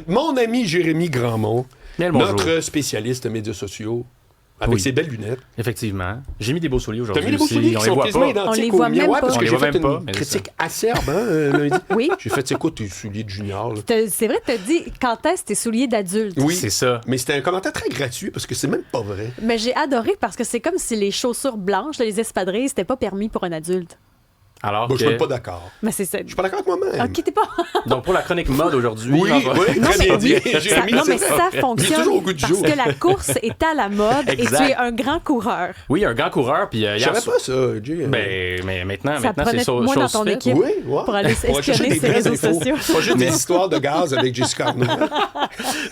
Mon ami Jérémy Grandmont, Bien le bonjour. notre spécialiste médias sociaux, avec ses belles lunettes. Effectivement. J'ai mis des beaux souliers aujourd'hui. T'as mis des beaux souliers qui on les sont voit quasiment pas. identiques On les voit aux miens. même Ouais, parce pas. que On j'ai les voit fait même pas, une mais c'est critique acerbe lundi. Oui. J'ai fait, c'est quoi tes souliers de junior? Là? C'est vrai, t'as dit quand est-ce tes souliers d'adulte. Oui, C'est ça. Mais c'était un commentaire très gratuit parce que c'est même pas vrai. Mais j'ai adoré parce que c'est comme si les chaussures blanches, les espadrilles, c'était pas permis pour un adulte. Alors Bon, que... je suis pas d'accord. Mais c'est ça. Je suis pas d'accord avec moi-même. Ok, t'es pas. Donc, pour la chronique mode aujourd'hui... Oui, on va- oui, Non, très mais, bien dit. ça, Jérémy, non, c'est mais ça J'ai fonctionne toujours au goût du parce jour. que la course est à la mode et Exact. tu es un grand coureur. Oui, un grand coureur, puis Je hier savais soir- pas ça, Jay. Ben, mais maintenant Ça c'est prenait chose moi dans chose ton faite. équipe. Oui, ouais. Pour aller On va chercher espionner des ses vraies réseaux infos. sociaux. Pas juste des histoires de gaz avec Jessica Arnaud.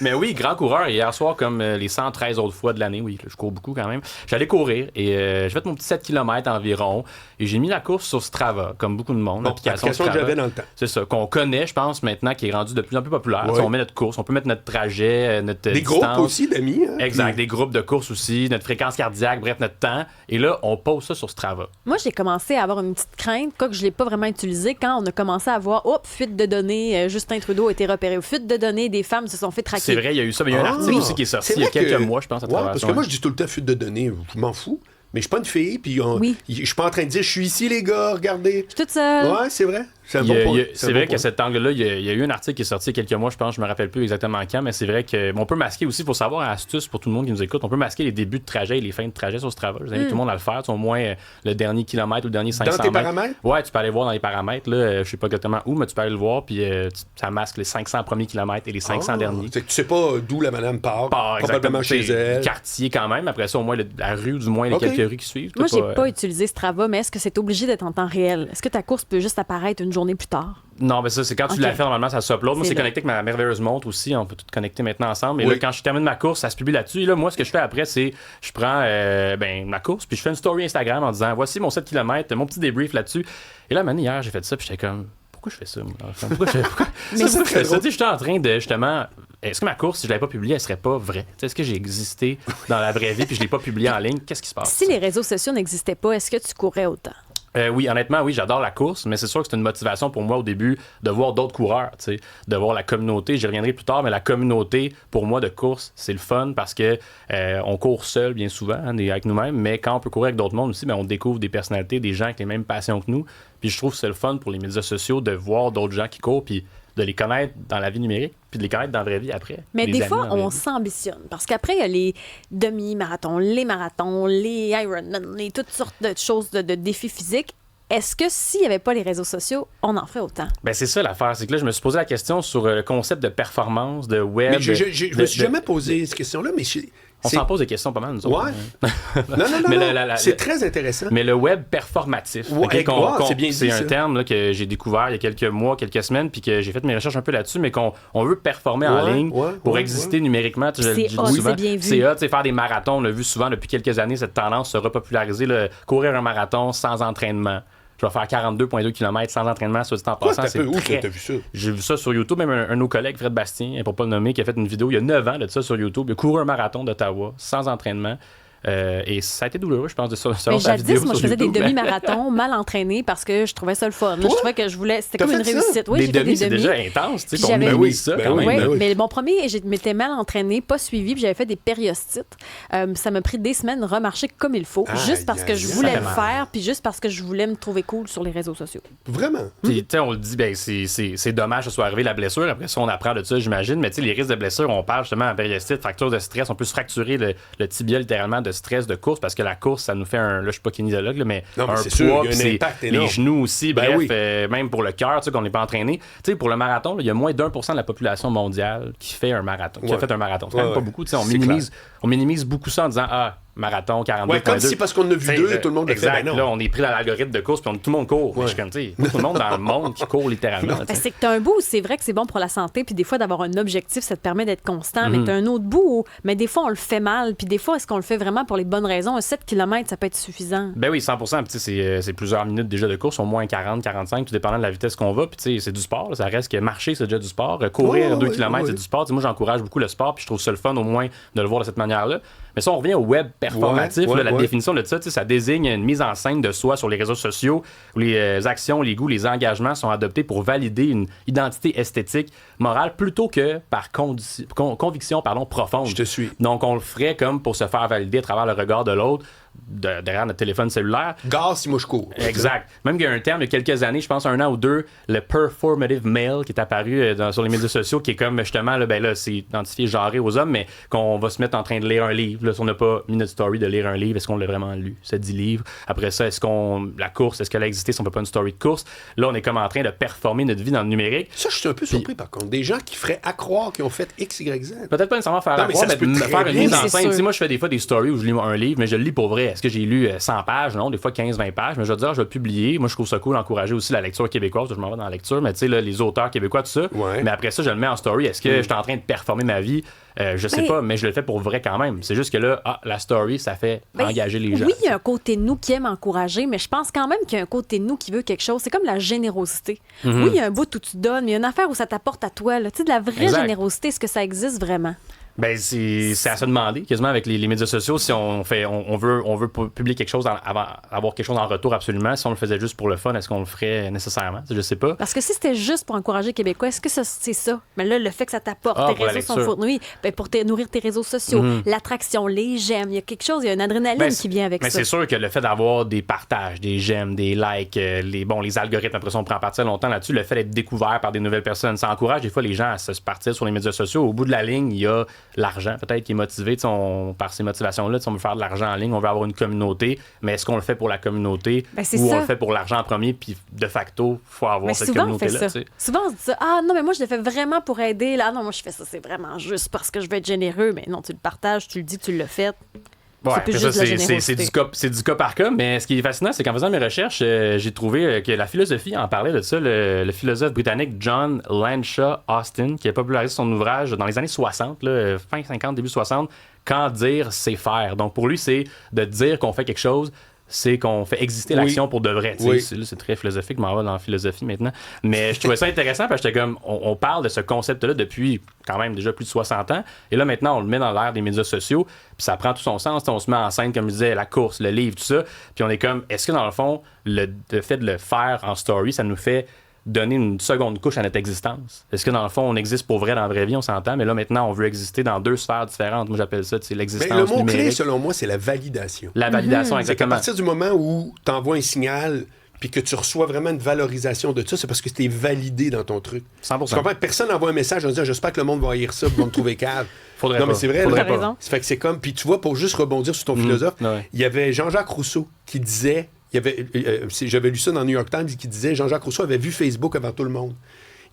Mais oui, grand coureur. Et hier soir, comme les 113 autres fois de l'année, oui, je cours beaucoup quand même, j'allais courir et j'ai fait mon petit 7 km environ et j'ai mis la course sur Strava, comme beaucoup de monde. Bon, l'application l'application que Strava. j'avais dans le temps. C'est ça, qu'on connaît, je pense, maintenant, qui est rendu de plus en plus populaire. Ouais. On met notre course, on peut mettre notre trajet, notre Des distance. groupes aussi d'amis. Hein? Exact, Puis- des groupes de course aussi, notre fréquence cardiaque, bref, notre temps. Et là, on pose ça sur Strava. Moi, j'ai commencé à avoir une petite crainte, quoique je ne l'ai pas vraiment utilisé, quand on a commencé à voir, fuite de données, Justin Trudeau a été repéré, ou fuite de données, des femmes se sont fait traquer. C'est vrai, il y a eu ça, mais il y a un Ah, article aussi qui est sorti il y a vrai quelques que- mois, je pense, à Ouais, travers parce ça, que moi, ouais. je dis tout le temps fuite de données. Je m'en fous. Mais je suis pas une fille, puis Oui. je suis pas en train de dire je suis ici, les gars, regardez. Je suis toute seule. Ouais, c'est vrai. C'est un Il y a- bon point. il y a- C'est un C'est bon vrai point. qu'à cet angle-là, il y a eu un article qui est sorti il y a quelques mois, je pense, je me rappelle plus exactement quand, mais c'est vrai que on peut masquer aussi, il faut savoir, une astuce pour tout le monde qui nous écoute, on peut masquer les débuts de trajet et les fins de trajet sur Strava. Je vous invite tout le monde à le faire, au moins le dernier kilomètre ou le dernier 500 Dans tes mètres. paramètres? Ouais, tu peux aller voir dans les paramètres, là, je sais pas exactement où, mais tu peux aller le voir, puis ça masque les 500 premiers kilomètres et les 500 Ah, derniers. C'est que tu sais pas d'où la madame part. Pas Probablement exactement, chez c'est elle. quartier quand même, après ça, au moins la rue, ou du moins les Ok. quelques rues qui suivent. Moi, T'as j'ai pas utilisé Strava, mais est-ce que c'est obligé d'être en temps réel? Est-ce que ta course peut juste apparaître une journée plus tard? Non, mais ça, c'est quand tu Ok. l'as fait, normalement, ça s'upload. Moi, C'est c'est là. connecté avec ma merveilleuse montre aussi. On peut tout connecter maintenant ensemble. Et Oui. là, quand je termine ma course, ça se publie là-dessus. Et là, moi, ce que je fais après, c'est je prends ma course, puis je fais une story Instagram en disant voici mon 7 km, mon petit débrief là-dessus. Et là, maintenant, hier, j'ai fait ça, puis j'étais comme pourquoi je fais ça, moi? Enfin, pourquoi je fais ça? Tu sais, j'étais en train de justement. Est-ce que ma course, si je l'avais pas publiée, elle serait pas vraie? Tu sais, est-ce que j'ai existé dans la vraie vie puis je l'ai pas publiée en ligne? Qu'est-ce qui se passe? Si les réseaux sociaux n'existaient pas, est-ce que tu courais autant? Oui, honnêtement, oui, j'adore la course, mais c'est sûr que c'est une motivation pour moi au début de voir d'autres coureurs, tu sais, de voir la communauté. J'y reviendrai plus tard, mais la communauté, pour moi, de course, c'est le fun parce que on court seul bien souvent, hein, avec nous-mêmes, mais quand on peut courir avec d'autres mondes aussi, ben, on découvre des personnalités, des gens avec les mêmes passions que nous. Puis je trouve que c'est le fun pour les médias sociaux de voir d'autres gens qui courent, puis de les connaître dans la vie numérique, puis de les connaître dans la vraie vie après. Mais Les des amis fois, dans la vraie on vie. s'ambitionne. Parce qu'après, il y a les demi-marathons, les Ironman, toutes sortes de choses, de défis physiques. Est-ce que s'il n'y avait pas les réseaux sociaux, on en ferait autant? Ben c'est ça l'affaire, c'est que là, je me suis posé la question sur le concept de performance, de web. Mais je me suis de- jamais posé cette question-là, mais On c'est- s'en pose des questions pas mal, nous autres. Ouais. hein. Non, Mais non. C'est très intéressant. Mais le web performatif, Ouais, ok, c'est bien c'est dit, un ça. terme là, que j'ai découvert il y a quelques mois, quelques semaines, puis que j'ai fait mes recherches un peu là-dessus, mais qu'on veut performer en Ouais, ligne pour ouais, exister numériquement. Tu sais, je le C'est dis hot, souvent. c'est bien vu. C'est hot, tu sais, faire des marathons, on l'a vu souvent depuis quelques années, cette tendance se repopulariser, courir un marathon sans entraînement. Je vais faire 42,2 km sans entraînement, soit dit en Quoi, passant. t'as C'est peu où très... que t'as vu ça? J'ai vu ça sur YouTube, même un de nos collègues, Fred Bastien, pour pas le nommer, qui a fait une vidéo il y a 9 ans de ça sur YouTube. Il a couru un marathon d'Ottawa sans entraînement. Et ça a été douloureux, je pense, de ça. Mais sa vidéo jadis, moi, je sur faisais des YouTube. demi-marathons mal entraînés parce que je trouvais ça le fun. Là, je Toi? trouvais que je voulais... C'était T'as comme une fait ça? réussite. Oui, Des j'ai fait demi, des c'est demi. déjà intense, tu sais, Puis qu'on j'avais- minimise ça Ben quand oui, même. Oui, ben oui. mais mon premier, je m'étais mal entraînée, pas suivi, puis j'avais fait des périostites. Ça m'a pris des semaines de remarcher comme il faut, Aïe, juste parce que aïe, je aïe. voulais Ça le fait mal. faire, puis juste parce que je voulais me trouver cool sur les réseaux sociaux. Vraiment. Puis, tu sais, on le dit, ben, c'est dommage que ce soit arrivé la blessure. Après ça, on apprend de ça, j'imagine. Mais tu sais, les risques de blessure, on parle justement en périostite, fracture de stress. On peut se fracturer le tibia littéralement de stress de course parce que la course, ça nous fait un. Là, je suis pas kinésiologue, là, mais Non, mais un c'est sûr, poids. il y a un puis c'est impact énorme. les genoux aussi. Ben Bref, oui. même pour le cœur, tu sais, qu'on n'est pas entraîné. Tu sais, pour le marathon, là, il y a moins d'1% de la population mondiale qui fait un marathon, qui a Ouais. fait un marathon. C'est quand même Ouais, pas ouais. beaucoup. Tu sais, C'est on minimise beaucoup ça en disant marathon, 42,2. Ouais, comme si parce qu'on en a vu T'sais, deux, tout le monde le fait. exact. Ben non. Là, on est pris dans l'algorithme de course, puis tout le monde court. Mais Ouais. je suis comme, tu sais, pas tout le monde dans le monde qui court littéralement. tu sais. C'est que tu as un bout où c'est vrai que c'est bon pour la santé, puis des fois d'avoir un objectif, ça te permet d'être constant, Mhm. mais tu as un autre bout où, mais des fois on le fait mal, puis des fois est-ce qu'on le fait vraiment pour les bonnes raisons? Un 7 km, ça peut être suffisant. Ben oui, 100%. Puis tu sais, c'est plusieurs minutes déjà de course, au moins 40, 45, tout dépendant de la vitesse qu'on va. Puis tu sais, c'est du sport. Là. Ça reste que marcher, c'est déjà du sport. Courir Ouais, 2 ouais, km, ouais. c'est du sport. Tu sais, moi, j'encourage beaucoup le sport, puis je trouve ça le fun au moins de le voir de cette manière-là. Mais ça, on revient au web performatif. Ouais, la ouais. définition de ça, ça désigne une mise en scène de soi sur les réseaux sociaux où les actions, les goûts, les engagements sont adoptés pour valider une identité esthétique, morale, plutôt que par conviction profonde. Je te suis. Donc, on le ferait comme pour se faire valider à travers le regard de l'autre, derrière notre téléphone cellulaire. Gare si moi je cours. Exact. Même qu'il y a un terme, il y a quelques années, je pense 1 an ou 2, le performative male qui est apparu sur les médias sociaux, qui est comme justement, là, c'est identifié genré aux hommes, mais qu'on va se mettre en train de lire un livre. Là, si on n'a pas mis notre story de lire un livre, est-ce qu'on l'a vraiment lu? C'est 10 livres. Après ça, la course, est-ce qu'elle a existé si on ne fait pas une story de course? Là, on est comme en train de performer notre vie dans le numérique. Ça, je suis un peu surpris par contre. Des gens qui feraient accroire qu'ils ont fait X, Y, Z. Peut-être pas nécessairement faire Non, la mais croix, ça se peut mais très faire une bien. mise en C'est scène. sûr. Tu sais, moi, je fais des fois des stories où je lis un livre, mais je le lis pour vrai. Est-ce que j'ai lu 100 pages? Non, des fois 15-20 pages. Mais je vais dire, je vais le publier. Moi, je trouve ça cool d'encourager aussi la lecture québécoise. Je m'en vais dans la lecture, mais tu sais, là, les auteurs québécois, tout ça. Ouais. Mais après ça, je le mets en story. Est-ce que je suis en train de performer ma vie? Je sais Ben, pas, mais je le fais pour vrai quand même. C'est juste que là, la story, ça fait Ben, engager les gens. Oui, il y a un côté de nous qui aime encourager, mais je pense quand même qu'il y a un côté de nous qui veut quelque chose. C'est comme la générosité. Oui, il y a un bout où tu donnes, mais il y a une affaire où ça t'apporte à toi. Tu sais, de la vraie Exact. générosité, est-ce que ça existe vraiment? Ben, c'est à se demander, quasiment avec les médias sociaux, si on veut publier quelque chose avant avoir quelque chose en retour absolument. Si on le faisait juste pour le fun, est-ce qu'on le ferait nécessairement? Je sais pas. Parce que si c'était juste pour encourager les Québécois, est-ce que c'est ça? Mais là, le fait que ça t'apporte, Ah, tes pour la réseaux sont lecture. fournis, ben pour nourrir tes réseaux sociaux, l'attraction, les j'aime, il y a quelque chose, il y a une adrénaline Ben, qui vient avec mais ça. c'est sûr que le fait d'avoir des partages, des j'aime, des likes, les algorithmes, après ça, on prend partir longtemps là-dessus, le fait d'être découvert par des nouvelles personnes, ça encourage des fois les gens à se partir sur les médias sociaux. Au bout de la ligne, il y a l'argent, peut-être, qui est motivé par ces motivations-là. On veut faire de l'argent en ligne, on veut avoir une communauté, mais est-ce qu'on le fait pour la communauté Ben, c'est ou ça. on le fait pour l'argent en premier, puis de facto, il faut avoir Mais cette souvent, on fait communauté-là. ça. Tu sais. Souvent, on se dit ça. Ah non, mais moi, je le fais vraiment pour aider. Là, non, moi, je fais ça, c'est vraiment juste parce que je veux être généreux. Mais non, tu le partages, tu le dis, tu l'as fait. Ouais, C'est plus après juste de la c'est générosité. c'est du cas par cas, mais ce qui est fascinant, c'est qu'en faisant mes recherches, j'ai trouvé que la philosophie en parlait de ça. Le philosophe britannique John Lanshaw Austin, qui a popularisé son ouvrage dans les années 60, là, fin 50, début 60, Quand dire, c'est faire. Donc pour lui, c'est de dire qu'on fait quelque chose, c'est qu'on fait exister Oui. l'action pour de vrai. Oui. C'est très philosophique, mais on va dans la philosophie maintenant. Mais je trouvais ça intéressant parce que j'étais comme, on parle de ce concept-là depuis quand même déjà plus de 60 ans. Et là, maintenant, on le met dans l'ère des médias sociaux. Puis ça prend tout son sens. On se met en scène, comme je disais, la course, le livre, tout ça. Puis on est comme, est-ce que dans le fond, le fait de le faire en story, ça nous fait donner une seconde couche à notre existence? Est-ce que dans le fond, on existe pour vrai dans la vraie vie, on s'entend, mais là maintenant, on veut exister dans deux sphères différentes. Moi, j'appelle ça l'existence Ben, le mot-clé, numérique. selon moi, c'est la validation. La validation, C'est qu'à exactement. partir du moment où tu envoies un signal puis que tu reçois vraiment une valorisation de ça, c'est parce que tu es validé dans ton truc. 100%. Tu comprends? Personne n'envoie un message en disant « J'espère que le monde va haïr ça, ils vont me trouver cave. » Faudrait Non, mais pas. c'est vrai. Faudrait là. T'as raison. Ça fait que c'est comme... Puis tu vois, pour juste rebondir sur ton philosophe, ouais. il y avait Jean-Jacques Rousseau qui disait... J'avais lu ça dans le New York Times, qui disait Jean-Jacques Rousseau avait vu Facebook avant tout le monde.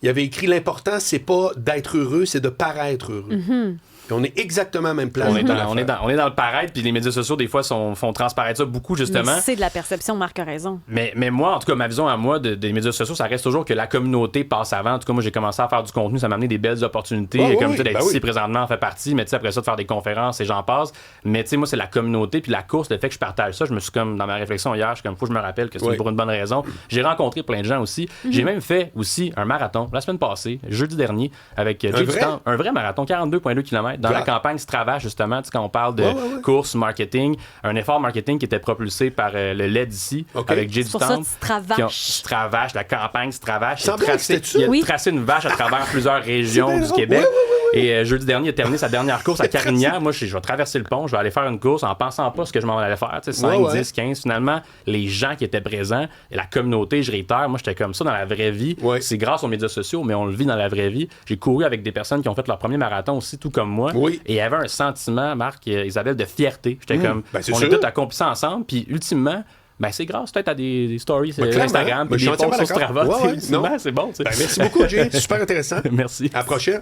Il avait écrit « L'important, c'est pas d'être heureux, c'est de paraître heureux. Puis on est exactement à la même place. On est dans le paraître, puis les médias sociaux, des fois, font transparaître ça beaucoup, justement. Mais c'est de la perception, Marc a raison. Mais moi, en tout cas, ma vision à moi des médias sociaux, ça reste toujours que la communauté passe avant. En tout cas, moi, j'ai commencé à faire du contenu, ça m'a amené des belles opportunités. Ouais, comme oui, tu sais, d'être ben ici oui. présentement en fait partie, mais tu sais, après ça, de faire des conférences et j'en passe. Mais tu sais, moi, c'est la communauté, puis la course, le fait que je partage ça. Je me suis comme, dans ma réflexion hier, je suis comme, faut que je me rappelle que c'est Oui. pour une bonne raison. J'ai rencontré plein de gens aussi. J'ai même fait aussi un marathon la semaine passée, jeudi dernier, avec Jay vrai? Dutemps. Un vrai marathon, 42,2 km, dans la Wow. campagne Strava, justement, tu sais, quand on parle de Ouais, ouais, ouais. course, marketing, un effort marketing qui était propulsé par le LED d'ici, OK. avec Jay C'est pour ça Dutemps. que Stravache. Stravache, la campagne Stravache. Il semblait que c'était ça. Il a Oui. tracé une vache à travers plusieurs régions bien du drôle. Québec. Ouais, ouais, ouais, Et jeudi dernier, il a terminé sa dernière course à Carignan. Moi, je vais traverser le pont, je vais aller faire une course en pensant pas ce que je m'en allais faire. Tu sais, 5, Ouais, ouais. 10, 15. Finalement, les gens qui étaient présents et la communauté, je réitère, moi, j'étais comme ça dans la vraie vie. Ouais. C'est grâce aux médias sociaux, mais on le vit dans la vraie vie. J'ai couru avec des personnes qui ont fait leur premier marathon aussi, tout comme moi. Oui. Et il y avait un sentiment, Marc, Isabelle, de fierté. J'étais comme, Ben, c'est on sûr. est tous accomplis ça ensemble. Puis ultimement, ben, c'est grâce peut-être à des stories Ben, clairement. Instagram, Ben, puis je des suis posts sur entièrement Strava. d'accord. tu sais, Ouais, ultimement, non. c'est bon. tu sais. Ben, merci beaucoup, Jay. Super intéressant. Merci. À la prochaine.